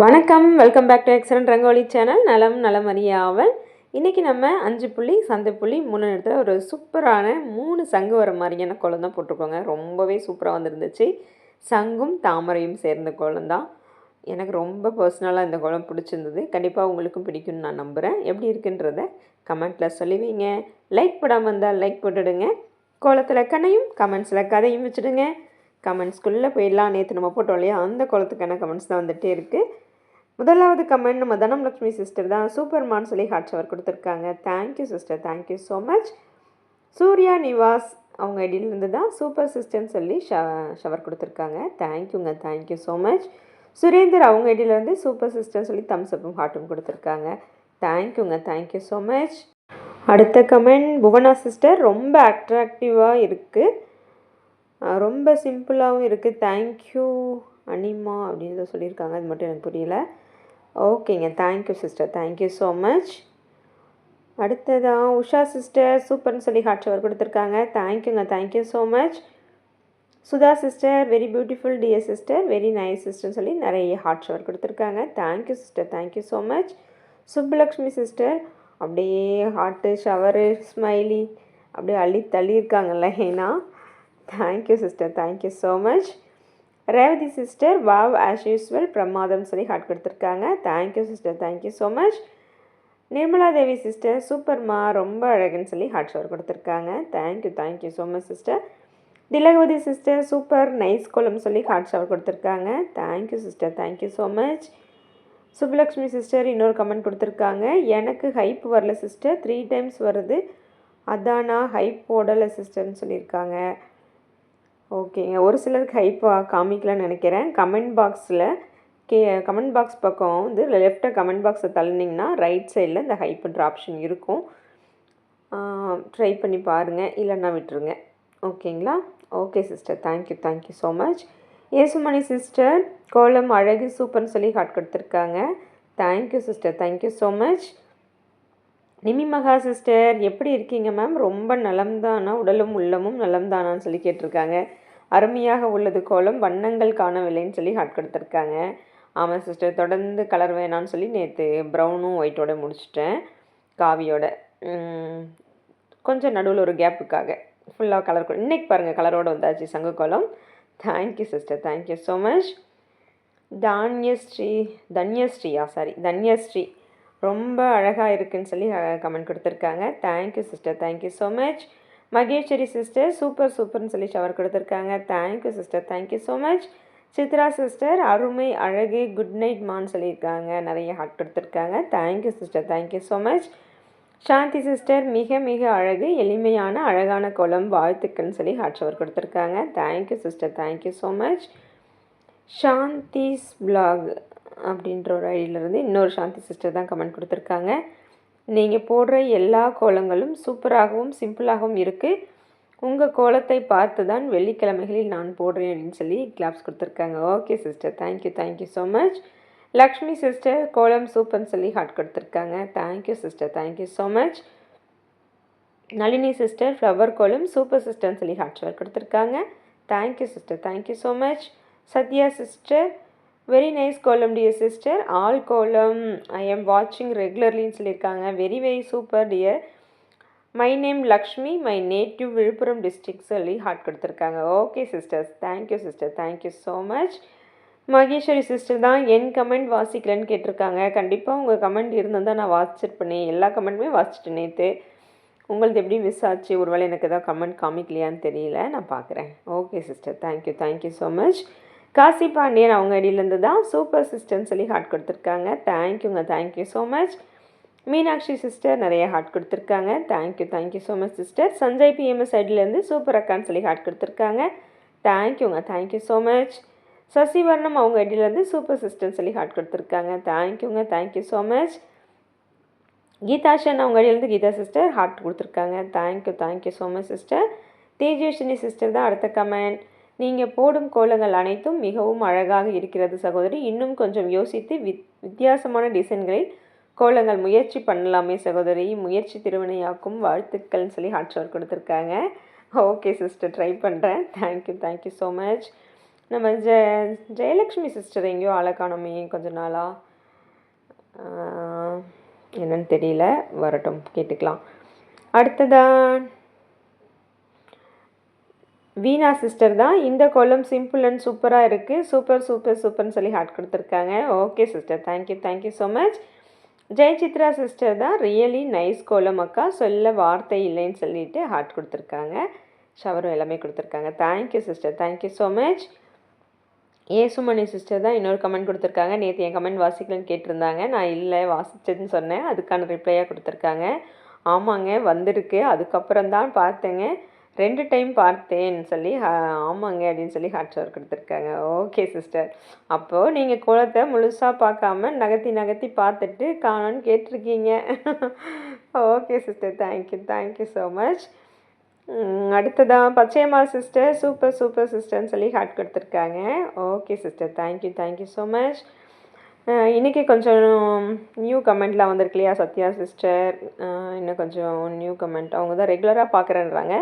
வணக்கம், welcome back to excellent rangoli channel. நலம் நலமறியாவல். இன்றைக்கி நம்ம 5 புள்ளி சந்தை புள்ளி 3 இடத்துல ஒரு சூப்பரான 3 சங்கு வர மாதிரியான கோலம் தான் போட்டிருக்கோங்க. ரொம்பவே சூப்பராக வந்துருந்துச்சு. சங்கும் தாமரையும் சேர்ந்த கோலம் தான். எனக்கு ரொம்ப பர்சனலாக இந்த கோலம் பிடிச்சிருந்தது. கண்டிப்பாக உங்களுக்கும் பிடிக்கும்னு நான் நம்புகிறேன். எப்படி இருக்குன்றத கமெண்ட்டில் சொல்லுவீங்க. லைக் போடாமல் இருந்தால் லைக் போட்டுடுங்க. கோலத்தில் கண்ணையும் கமெண்ட்ஸில் கதையும் வச்சுடுங்க. கமெண்ட்ஸ்குள்ளே போயிடலாம். நேற்று நம்ம போட்டோம் இல்லையா, அந்த கோலத்துக்கான கமெண்ட்ஸ் தான் வந்துகிட்டே இருக்குது. முதலாவது கமெண்ட் நம்ம தனம்லக்ஷ்மி சிஸ்டர் தான். சூப்பர்மான்னு சொல்லி ஹார்ட் ஷவர் கொடுத்துருக்காங்க. Thank you sister, thank you so much. Surya Nivas அவங்க ஐடியிலேருந்து தான் சூப்பர் சிஸ்டர்னு சொல்லி ஷவர் கொடுத்துருக்காங்க. தேங்க்யூங்க, தேங்க்யூ ஸோ மச். சுரேந்தர் அவங்க ஐடியிலேருந்து சூப்பர் சிஸ்டர்னு சொல்லி தம்ஸ் அப்பும் ஹார்ட்டும் கொடுத்துருக்காங்க. தேங்க்யூங்க, தேங்க்யூ ஸோ மச். அடுத்த கமெண்ட் புவனா சிஸ்டர். ரொம்ப அட்ராக்டிவாக இருக்குது, ரொம்ப சிம்பிளாகவும் இருக்குது. தேங்க்யூ அனிமா அப்படின்னு சொல்லியிருக்காங்க. அது மட்டும் எனக்கு புரியல. ஓகேங்க, thank you sister, thank you so much. அடுத்ததான் உஷா சிஸ்டர் சூப்பர்னு சொல்லி ஹார்ட் ஷவர் கொடுத்துருக்காங்க. தேங்க்யூங்க, thank you so much. Sudha sister very beautiful dear sister, very nice சிஸ்டர்னு சொல்லி நிறைய ஹார்ட் ஷவர் கொடுத்துருக்காங்க. Thank you sister, thank you so much. Subbulakshmi sister அப்படியே ஹார்ட்டு ஷவரு ஸ்மைலி அப்படியே அள்ளி தள்ளியிருக்காங்கல்ல. ஏன்னா thank you sister, thank you so much. Revathi sister wow as usual பிரமாதம் சொல்லி ஹார்ட் கொடுத்துருக்காங்க. Thank you sister, thank you so much. Nirmala Devi sister சூப்பர்மா ரொம்ப அழகுன்னு சொல்லி ஹார்ட் ஷவர் கொடுத்துருக்காங்க. Thank you, thank you so much sister. Thilagavathi sister super nice கோலம் சொல்லி ஹார்ட் ஷவர் கொடுத்துருக்காங்க. Thank you sister, thank you so much. Subbulakshmi sister இன்னொரு கமெண்ட் கொடுத்துருக்காங்க. எனக்கு ஹைப் வரல சிஸ்டர், 3 டைம்ஸ் வருது, அதான் நான் ஹைப் போடலை சிஸ்டர்னு சொல்லியிருக்காங்க. ஓகேங்க, ஒரு சிலருக்கு ஹைப் காமிக்கலான்னு நினைக்கிறேன். கமெண்ட் பாக்ஸ் பக்கம் வந்து லெஃப்டாக கமெண்ட் பாக்ஸை தள்ளினீங்கன்னா ரைட் சைடில் இந்த ஹைப்புன்ற ஆப்ஷன் இருக்கும். ட்ரை பண்ணி பாருங்கள், இல்லைன்னா விட்டுருங்க. ஓகேங்களா? Okay sister, thank you, thank you so much. Yesumani sister கோலம் அழகு சூப்பர்னு சொல்லி ஹார்ட் கொடுத்துருக்காங்க. Thank you sister, thank you so much. Nimi Maha sister எப்படி இருக்கீங்க மேம்? ரொம்ப நலம்தானா, உடலும் உள்ளமும் நலம்தானான்னு சொல்லி கேட்டிருக்காங்க. அருமையாக உள்ளது கோலம், வண்ணங்கள் காணவில்லைன்னு சொல்லி ஹார்ட் கொடுத்துருக்காங்க. ஆமாம் சிஸ்டர், தொடர்ந்து கலர் வேணான்னு சொல்லி நேற்று ப்ரௌனும் ஒயிட்டோட முடிச்சிட்டேன், காவியோட. கொஞ்சம் நடுவில் ஒரு கேப்புக்காக ஃபுல்லாக கலர் இன்றைக்கி பாருங்கள் கலரோடு வந்தாச்சு சங்கு கோலம். Thank you sister, thank you so much. Dhanyashree ரொம்ப அழகாக இருக்குதுன்னு சொல்லி கமெண்ட் கொடுத்துருக்காங்க. Thank you sister, thank you so much. Maheswari sister சூப்பர்னு சொல்லி ஷவர் கொடுத்துருக்காங்க. Thank you sister, thank you so much. Chitra sister அருமை அழகு குட் நைட் மான்னு சொல்லியிருக்காங்க. நிறைய ஹார்ட் கொடுத்துருக்காங்க. Thank you sister, thank you so much. Shanthi sister மிக மிக அழகு, எளிமையான அழகான கோலம், வாழ்த்துக்கள்னு சொல்லி ஹார்ட் ஷவர் கொடுத்துருக்காங்க. Thank you sister, thank you so much. Shanthi's blog அப்படின்ற ஒரு ஐடியிலேருந்து இன்னொரு சாந்தி சிஸ்டர் தான் கமெண்ட் கொடுத்துருக்காங்க. நீங்கள் போடுற எல்லா கோலங்களும் சூப்பராகவும் சிம்பிளாகவும் இருக்குது, உங்கள் கோலத்தை பார்த்து தான் வெள்ளிக்கிழமைகளில் நான் போடுறேன் அப்படின்னு சொல்லி கிளாப்ஸ் கொடுத்துருக்காங்க. Okay sister, thank you, thank you so much. Lakshmi sister கோலம் சூப்பர்னு சொல்லி ஹார்ட் கொடுத்துருக்காங்க. Thank you sister, thank you so much. Nalini sister flower கோலம் சூப்பர் சிஸ்டர்னு சொல்லி ஹார்ட் ஷவர் கொடுத்துருக்காங்க. Thank you sister, thank you so much. Sathya sister very nice kolam dear sister, all kolam I am வாட்சிங் ரெகுலர்லின்னு சொல்லியிருக்காங்க. Very very super dear. My name Lakshmi, my native Villupuram district சொல்லி heart கொடுத்துருக்காங்க. Okay sisters, thank you sister, thank you so much. Maheswari sister தான் என் comment வாசிக்கலன்னு கேட்டிருக்காங்க. கண்டிப்பாக உங்கள் கமெண்ட் இருந்தால் நான் வாசிச்சிருப்பேனே, எல்லா கமெண்ட்டுமே வாசிச்சிட்டு நேற்று. உங்களது எப்படி மிஸ் ஆச்சு, ஒருவேளை எனக்கு ஏதாவது கமெண்ட் காமிக்கலையான்னு தெரியல, நான் பார்க்குறேன். Okay sister, thank you, thank you so much. Kasi Pandian அவங்க அடியிலேருந்து தான் சூப்பர் சிஸ்டர்னு சொல்லி ஹார்ட் கொடுத்துருக்காங்க. தேங்க்யூங்க, thank you so much. Meenakshi sister நிறைய ஹார்ட் கொடுத்துருக்காங்க. Thank you, thank you so much sister. Sanjay PMS ஐடியிலேருந்து சூப்பர் அக்கான்னு சொல்லி ஹார்ட் கொடுத்துருக்காங்க. தேங்க்யூங்க, தேங்க்யூ ஸோ மச். சசிவர்ணம் அவங்க ஐடியிலேருந்து சூப்பர் சிஸ்டர்னு சொல்லி ஹார்ட் கொடுத்துருக்காங்க. தேங்க்யூங்க, தேங்க்யூ ஸோ மச். கீதாஷன் அவங்க ஐடியிலேருந்து கீதா சிஸ்டர் ஹார்ட் கொடுத்துருக்காங்க. Thank you, thank you so much sister. Tejaswini sister தான் அடுத்த கமெண்ட். நீங்கள் போடும் கோலங்கள் அனைத்தும் மிகவும் அழகாக இருக்கிறது சகோதரி, இன்னும் கொஞ்சம் யோசித்து வித்தியாசமான டிசைன்களில் கோலங்கள் முயற்சி பண்ணலாமே சகோதரி, முயற்சி திருவினையாக்கும், வாழ்த்துக்கள்னு சொல்லி ஹார்ட் ஷவர் கொடுத்துருக்காங்க. ஓகே சிஸ்டர், ட்ரை பண்ணுறேன். Thank you, thank you so much. நம்ம ஜெயலக்ஷ்மி சிஸ்டர் எங்கேயோ ஆளை காணோமே கொஞ்ச நாளாக. என்னன்னு தெரியல, வரட்டும் கேட்டுக்கலாம். அடுத்ததான் வீணா சிஸ்டர் தான். இந்த கோலம் சிம்பிள் அண்ட் சூப்பராக இருக்குது, சூப்பர் சூப்பர் சூப்பர்னு சொல்லி ஹார்ட் கொடுத்துருக்காங்க. Okay sister, thank you so much. Jayachitra sister தான், ரியலி நைஸ் கோலம் அக்கா, சொல்ல வார்த்தை இல்லைன்னு சொல்லிட்டு ஹார்ட் கொடுத்துருக்காங்க. ஷவரும் எல்லாமே கொடுத்துருக்காங்க. Thank you sister, thank you so much. Yesumani sister தான் இன்னொரு கமெண்ட் கொடுத்துருக்காங்க. நேற்று என் கமெண்ட் வாசிக்கலன்னு கேட்டிருந்தாங்க, நான் இல்லை வாசிச்சதுன்னு சொன்னேன், அதுக்கான ரிப்ளையாக கொடுத்துருக்காங்க. ஆமாங்க வந்திருக்கு, அதுக்கப்புறம் தான் பார்த்தேங்க, 2 டைம் பார்த்தேன்னு சொல்லி ஆமாங்க அப்படின்னு சொல்லி ஹார்ட் ஷவர் கொடுத்துருக்காங்க. ஓகே சிஸ்டர், அப்போது நீங்கள் கோலத்தை முழுசாக பார்க்காம நகர்த்தி பார்த்துட்டு காணோன்னு கேட்டிருக்கீங்க. Okay sister, thank you so much. அடுத்ததான் பச்சையம்மா சிஸ்டர், சூப்பர் சூப்பர் சிஸ்டர்னு சொல்லி ஹார்ட் கொடுத்துருக்காங்க. Okay sister, thank you so much. இன்றைக்கி கொஞ்சம் நியூ கமெண்ட்லாம் வந்திருக்கு இல்லையா, சத்யா சிஸ்டர் இன்னும் கொஞ்சம் நியூ கமெண்ட், அவங்க தான் ரெகுலராக பார்க்குறேன்றாங்க,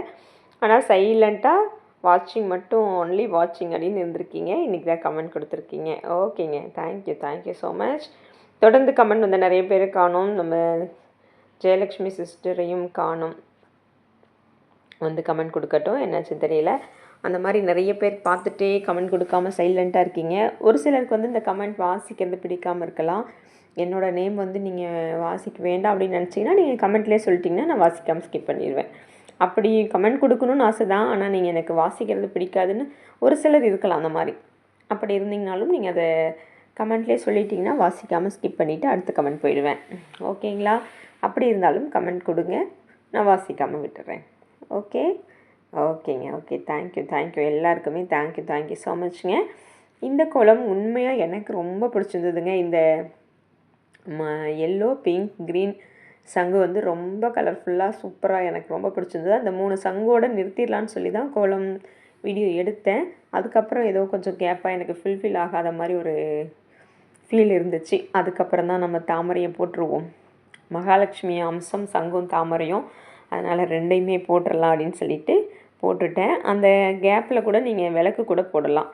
ஆனால் சைலண்ட்டாக வாட்சிங் மட்டும், ஒன்லி வாட்சிங் அப்படின்னு இருந்திருக்கீங்க. இன்றைக்கி தான் கமெண்ட் கொடுத்துருக்கீங்க. ஓகேங்க, தேங்க்யூ ஸோ மச். தொடர்ந்து கமெண்ட் வந்து நிறைய பேர் காணும், நம்ம ஜெயலக்ஷ்மி சிஸ்டரையும் காணும், வந்து கமெண்ட் கொடுக்கட்டும், என்னாச்சுன்னு தெரியல. அந்த மாதிரி நிறைய பேர் பார்த்துட்டே கமெண்ட் கொடுக்காமல் சைலண்ட்டாக இருக்கீங்க. ஒரு சிலருக்கு வந்து இந்த கமெண்ட் வாசிக்கிறது பிடிக்காமல் இருக்கலாம். என்னோடய நேம் வந்து நீங்கள் வாசிக்க வேண்டாம் அப்படின்னு நினச்சிங்கன்னா நீங்கள் கமெண்ட்லேயே சொல்லிட்டிங்கன்னா நான் வாசிக்காமல் ஸ்கிப் பண்ணிடுவேன். அப்படி கமெண்ட் கொடுக்கணும்னு ஆசை தான், ஆனால் நீங்கள் எனக்கு வாசிக்கிறது பிடிக்காதுன்னு ஒரு சிலர் இருக்கலாம். அந்த மாதிரி அப்படி இருந்தீங்கனாலும் நீங்கள் அதை கமெண்ட்லேயே சொல்லிட்டிங்கன்னா வாசிக்காமல் ஸ்கிப் பண்ணிவிட்டு அடுத்த கமெண்ட் போயிடுவேன். ஓகேங்களா? அப்படி இருந்தாலும் கமெண்ட் கொடுங்க, நான் வாசிக்காமல் விட்டுறேன். ஓகேங்க. ஓகே, தேங்க்யூ எல்லாருக்குமே தேங்க்யூ ஸோ மச்ங்க. இந்த கோலம் உண்மையாக எனக்கு ரொம்ப பிடிச்சிருந்ததுங்க. இந்த எல்லோ, பிங்க், க்ரீன் சங்கு வந்து ரொம்ப கலர்ஃபுல்லாக சூப்பராக எனக்கு ரொம்ப பிடிச்சிருந்தது. அந்த 3 சங்கோடு நிறுத்திடலான்னு சொல்லி தான் கோலம் வீடியோ எடுத்தேன். அதுக்கப்புறம் ஏதோ கொஞ்சம் கேப்பாக எனக்கு ஃபுல்ஃபில் ஆகாத மாதிரி ஒரு ஃபீல் இருந்துச்சு. அதுக்கப்புறம் தான் நம்ம தாமரையை போட்டுருவோம், மகாலட்சுமி அம்சம் சங்கும் தாமரையும், அதனால் 2யுமே போட்டுடலாம் அப்படின்னு சொல்லிட்டு போட்டுட்டேன். அந்த கேப்பில் கூட நீங்கள் விளக்கு கூட போடலாம்.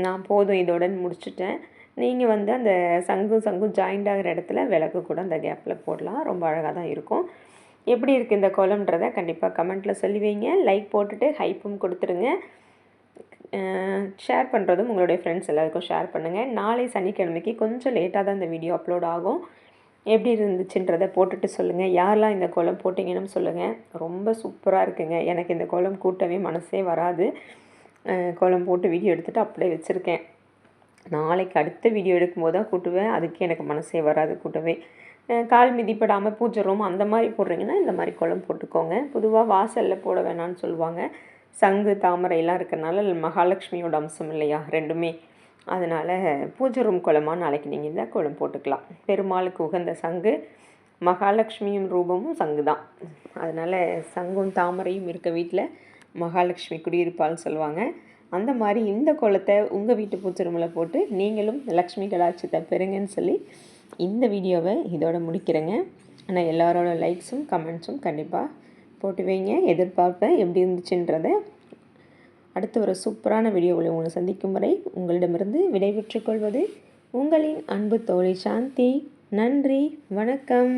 நான் போதும் இதோட முடிச்சுட்டேன். நீங்கள் வந்து அந்த சங்கும் ஜாயிண்ட் ஆகிற இடத்துல விளக்கு கூட அந்த கேப்பில் போடலாம், ரொம்ப அழகாக தான் இருக்கும். எப்படி இருக்குது இந்த கோலம்ன்றதை கண்டிப்பாக கமெண்ட்டில் சொல்லி வைங்க. லைக் போட்டுட்டு ஹைப்பும் கொடுத்துருங்க. ஷேர் பண்ணுறதும் உங்களுடைய ஃப்ரெண்ட்ஸ் எல்லாருக்கும் ஷேர் பண்ணுங்கள். நாளை சனிக்கிழமைக்கு கொஞ்சம் லேட்டாக தான் இந்த வீடியோ அப்லோட் ஆகும். எப்படி இருந்துச்சுன்றதை போட்டுட்டு சொல்லுங்கள். யாரெல்லாம் இந்த கோலம் போட்டிங்கன்னு சொல்லுங்கள். ரொம்ப சூப்பராக இருக்குங்க. எனக்கு இந்த கோலம் கூட்டவே மனசே வராது. கோலம் போட்டு வீடியோ எடுத்துகிட்டு அப்படியே வச்சுருக்கேன். நாளைக்கு அடுத்த வீடியோ எடுக்கும்போது தான் கூட்டுவேன். அதுக்கு எனக்கு மனசே வராது கூட்டவே. கால் மிதிப்படாமல் பூஜை ரூம் அந்த மாதிரி போடுறீங்கன்னா இந்த மாதிரி கோலம் போட்டுக்கோங்க. பொதுவாக வாசலில் போட வேணான்னு சொல்லுவாங்க. சங்கு தாமரையெல்லாம் இருக்கிறனால மகாலட்சுமியோட அம்சம் இல்லையா 2மே, அதனால் பூஜை ரூம் கோலமாக நாளைக்கு நீங்கள் இந்த கோலம் போட்டுக்கலாம். பெருமாளுக்கு உகந்த சங்கு, மகாலட்சுமியும் ரூபமும் சங்கு தான். அதனால் சங்கும் தாமரையும் இருக்க வீட்டில் மகாலட்சுமி குடியிருப்பாள்னு சொல்லுவாங்க. அந்த மாதிரி இந்த கோலத்தை உங்கள் வீட்டு பூஜை ரூமில் போட்டு நீங்களும் லக்ஷ்மி கடாட்சத்தை பெறுங்கன்னு சொல்லி இந்த வீடியோவை இதோட முடிக்கிறேங்க. ஆனால் எல்லாரோட லைக்ஸும் கமெண்ட்ஸும் கண்டிப்பாக போட்டு வைங்க. எதிர்பார்ப்பேன் எப்படி இருந்துச்சுன்றதை. அடுத்து ஒரு சூப்பரான வீடியோவில் உங்களை சந்திக்கும் வரை உங்களிடமிருந்து விடைபெற்றுக் கொள்வது உங்களின் அன்பு தோழி சாந்தி. நன்றி, வணக்கம்.